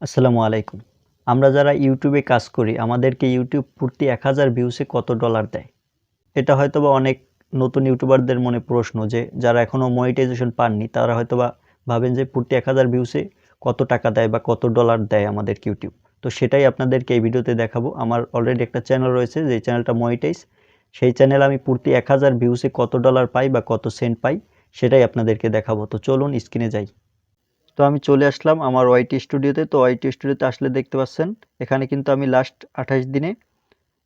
আসসালামু আলাইকুম। আমরা যারা ইউটিউবে কাজ করি আমাদেরকে ইউটিউব প্রতি 1000 ভিউসে কত ডলার দেয়? এটা হয়তোবা অনেক নতুন ইউটিউবারদের মনে প্রশ্ন যে যারা এখনো মনিটাইজেশন পাননি তারা হয়তোবা ভাবেন যে প্রতি 1000 ভিউসে কত টাকা দেয় বা কত ডলার দেয় আমাদেরকে ইউটিউব। তো সেটাই আপনাদেরকে এই ভিডিওতে দেখাবো। আমার অলরেডি একটা চ্যানেল রয়েছে যে চ্যানেলটা মনিটাইজ। সেই চ্যানেলে আমি প্রতি 1000 ভিউসে কত ডলার পাই বা কত সেন্ট পাই সেটাই আপনাদেরকে দেখাবো। তো চলুন স্ক্রিনে যাই। তো আমি চলে আসলাম আমার ওয়াইটি স্টুডিওতে। তো ওয়াইটি স্টুডিওতে আসলে দেখতে পাচ্ছেন এখানে কিন্তু আমি লাস্ট 28 দিনে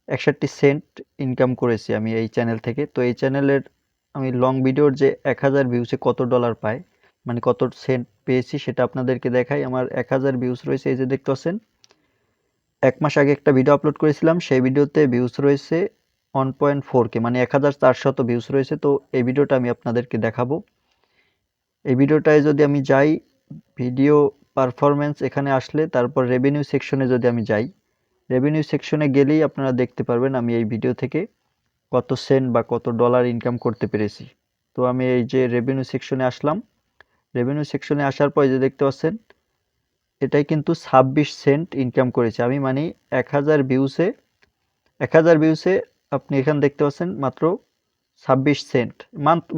61 সেন্ট ইনকাম করেছি আমি এই চ্যানেল থেকে। তো এই চ্যানেলের আমি লং ভিডিওর যে 1000 ভিউসে কত ডলার পাই মানে কত সেন্ট পেয়েছি সেটা আপনাদেরকে দেখাই। আমার 1000 ভিউস রয়েছে, এই যে দেখতে পাচ্ছেন। 1 মাস আগে একটা ভিডিও আপলোড করেছিলাম, সেই ভিডিওতে ভিউস রয়েছে 1.4K মানে 1400 ভিউস রয়েছে। তো এই ভিডিওটা আমি আপনাদেরকে দেখাবো। এই ভিডিওটায় যদি আমি যাই ভিডিও পারফরম্যান্স, এখানে আসলে তারপর রেভিনিউ সেকশনে যদি আমি যাই, রেভিনিউ সেকশনে গেলেই আপনারা দেখতে পারবেন আমি এই ভিডিও থেকে কত সেন্ট বা কত ডলার ইনকাম করতে পেরেছি। তো আমি এই যে রেভিনিউ সেকশনে আসলাম, রেভিনিউ সেকশনে আসার পর যে দেখতে পাচ্ছেন এটাই কিন্তু 26 সেন্ট ইনকাম করেছে আমি, মানে 1000 ভিউসে 1000 ভিউসে আপনি এখানে দেখতে পাচ্ছেন মাত্র 26 সেন্ট।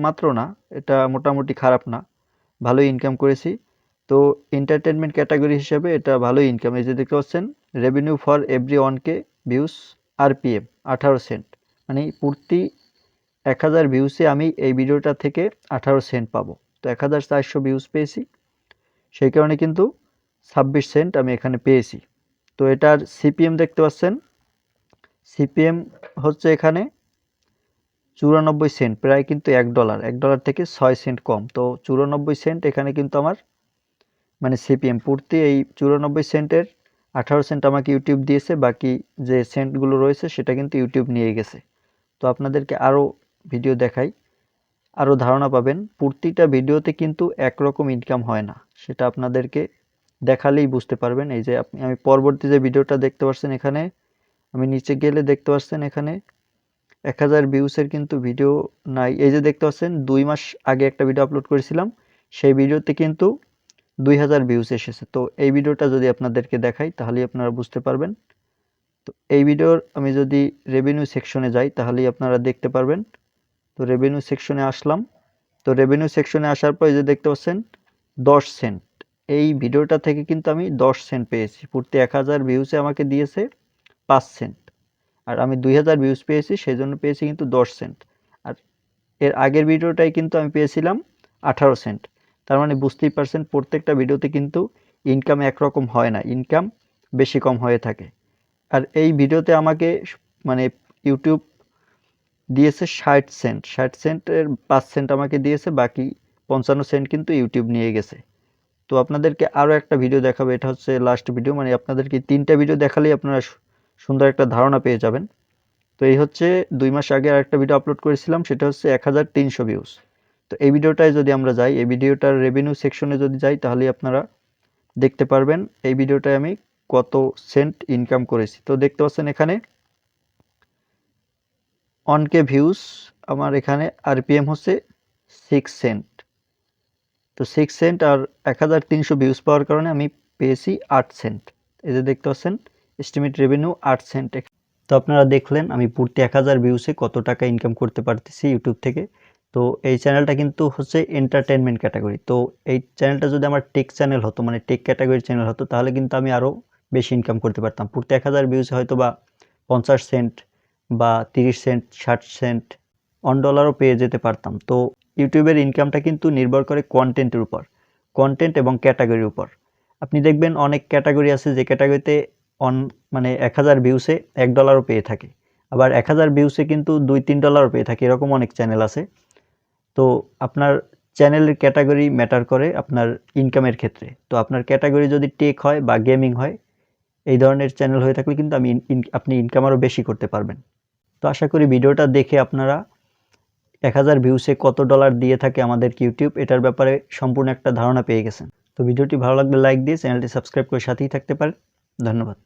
মাত্র না, এটা মোটামুটি খারাপ না, ভালোই ইনকাম করেছি। তো এন্টারটেনমেন্ট ক্যাটাগরি হিসেবে এটা ভালোই ইনকাম। এই যে দেখতে পাচ্ছেন revenue for every 1K views RPM 18 cent, মানে প্রতি 1000 ভিউসে আমি এই ভিডিওটা থেকে 18 সেন্ট পাবো। তো 1400 ভিউস পেয়েছি, সেই কারণে কিন্তু 26 সেন্ট আমি এখানে পেয়েছি। তো এটার সিপিএম দেখতে পাচ্ছেন, সিপিএম হচ্ছে এখানে 94 সেন্ট, প্রায় কিন্তু $1 থেকে 6 সেন্ট কম। তো 94 সেন্ট এখানে কিন্তু আমার মানে সিপিএম প্রতি এই 94 সেন্টের 18 সেন্ট আমাকে ইউটিউব দিয়েছে, বাকি যে সেন্টগুলো রয়েছে সেটা কিন্তু ইউটিউব নিয়ে গেছে। তো আপনাদেরকে আরও ভিডিও দেখাই, আরও ধারণা পাবেন। প্রতিটা ভিডিওতে কিন্তু একরকম ইনকাম হয় না, সেটা আপনাদেরকে দেখালেই বুঝতে পারবেন। এই যে আমি পরবর্তী যে ভিডিওটা দেখতে পাচ্ছেন এখানে, আমি নিচে গেলে দেখতে পাচ্ছেন এখানে 1000 ভিউসের কিন্তু ভিডিও নাই। এই যে দেখতে পাচ্ছেন 2 মাস আগে একটা ভিডিও আপলোড করেছিলাম, সেই ভিডিওতে কিন্তু 2000 ভিউস এসেছে। তো এই ভিডিওটা যদি আপনাদেরকে দেখাই তাহলেই আপনারা বুঝতে পারবেন। তো এই ভিডিওর আমি যদি রেভিনিউ সেকশনে যাই তাহলেই আপনারা দেখতে পারবেন। তো রেভিনিউ সেকশনে আসলাম, তো রেভিনিউ সেকশনে আসার পর এই যে দেখতে পাচ্ছেন 10 সেন্ট, এই ভিডিওটা থেকে কিন্তু আমি 10 সেন্ট পেয়েছি। প্রতি 1000 ভিউসে আমাকে দিয়েছে 5 সেন্ট, আর আমি 2000 ভিউস পেয়েছি সেই জন্য পেয়েছি কিন্তু 10 সেন্ট। আর এর আগের ভিডিওটাই কিন্তু আমি পেয়েছিলাম 18 সেন্ট। তার মানে বুঝতেই পারছেন প্রত্যেকটা ভিডিওতে কিন্তু ইনকাম একরকম হয় না, ইনকাম বেশি কম হয়ে থাকে। আর এই ভিডিওতে আমাকে মানে ইউটিউব দিয়েছে 60 সেন্ট, 60 সেন্টের 5 সেন্ট আমাকে দিয়েছে, বাকি 55 সেন্ট কিন্তু ইউটিউব নিয়ে গেছে। তো আপনাদেরকে আরও একটা ভিডিও দেখাবো, এটা হচ্ছে লাস্ট ভিডিও, মানে আপনাদেরকে 3টা ভিডিও দেখালেই আপনারা সুন্দর একটা ধারণা পেয়ে যাবেন। তো এই হচ্ছে 2 মাস আগে আরেকটা ভিডিও আপলোড করেছিলাম, সেটা হচ্ছে 1300 ভিউস। তো এই ভিডিওটায় যদি আমরা যাই, এই ভিডিওটার রেভিনিউ সেকশনে যদি যাই তাহলেই আপনারা দেখতে পারবেন এই ভিডিওটায় আমি কত সেন্ট ইনকাম করেছি। তো দেখতে পাচ্ছেন এখানে 1K ভিউস, আমার এখানে আরপিএম হচ্ছে 6 সেন্ট। তো 6 সেন্ট আর 1300 ভিউস পাওয়ার কারণে আমি পেয়েছি 8 সেন্ট। এই যে দেখতে পাচ্ছেন এস্টিমেট রেভিনিউ 8 সেন্ট। তো আপনারা দেখলেন আমি প্রতি 1000 ভিউসে কত টাকা ইনকাম করতে পারতেছি ইউটিউব থেকে। তো এই চ্যানেলটা কিন্তু হচ্ছে এন্টারটেনমেন্ট ক্যাটাগরি। তো এই চ্যানেলটা যদি আমার টেক চ্যানেল হতো, মানে টেক ক্যাটাগরির চ্যানেল হতো, তাহলে কিন্তু আমি আরও বেশি ইনকাম করতে পারতাম। প্রতি 1000 ভিউসে হয়তো বা 50 সেন্ট বা 30 সেন্ট, 60 সেন্ট, $1ও পেয়ে যেতে পারতাম। তো ইউটিউবের ইনকামটা কিন্তু নির্ভর করে কন্টেন্টের উপর, কন্টেন্ট এবং ক্যাটাগরির উপর। আপনি দেখবেন অনেক ক্যাটাগরি আছে যে ক্যাটাগরিতে মানে 1000 ভিউসে $1ও পেয়ে থাকে, আবার 1000 ভিউসে কিন্তু $2-3ও পেয়ে থাকে, এরকম অনেক চ্যানেল আছে। তো আপনার চ্যানেলের ক্যাটাগরি ম্যাটার করে আপনার ইনকামের ক্ষেত্রে। তো আপনার ক্যাটাগরি যদি টেক হয় বা গেমিং হয়, এই ধরনের চ্যানেল হয়ে থাকলে কিন্তু আপনি ইনকাম আরও বেশি করতে পারবেন। তো আশা করি ভিডিওটা দেখে আপনারা 1000 ভিউসে কত ডলার দিয়ে থাকে আমাদের ইউটিউব, এটার ব্যাপারে সম্পূর্ণ একটা ধারণা পেয়ে গেছেন। তো ভিডিওটি ভালো লাগলে লাইক দিয়ে চ্যানেলটি সাবস্ক্রাইব করে সাথেই থাকতে পারেন। ধন্যবাদ।